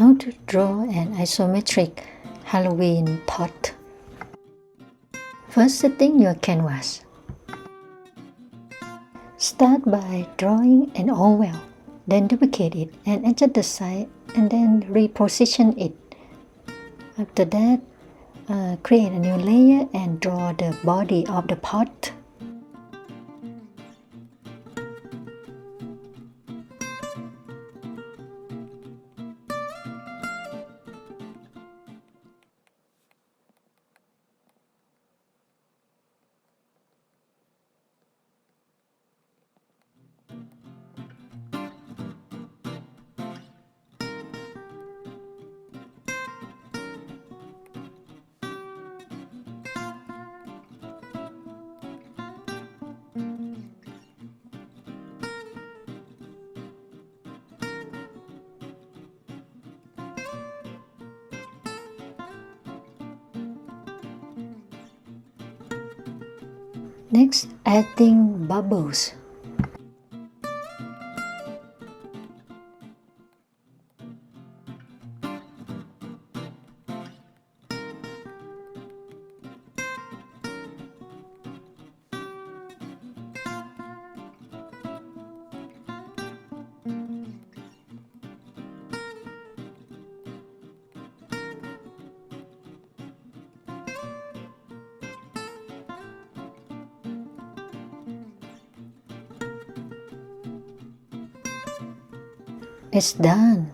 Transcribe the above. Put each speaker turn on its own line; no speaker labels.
How to draw an isometric Halloween pot. First, setting your canvas. Start by drawing an oval, then duplicate it and adjust the size and then reposition it. After that, create a new layer and draw the body of the pot. Next, adding bubbles. It's done.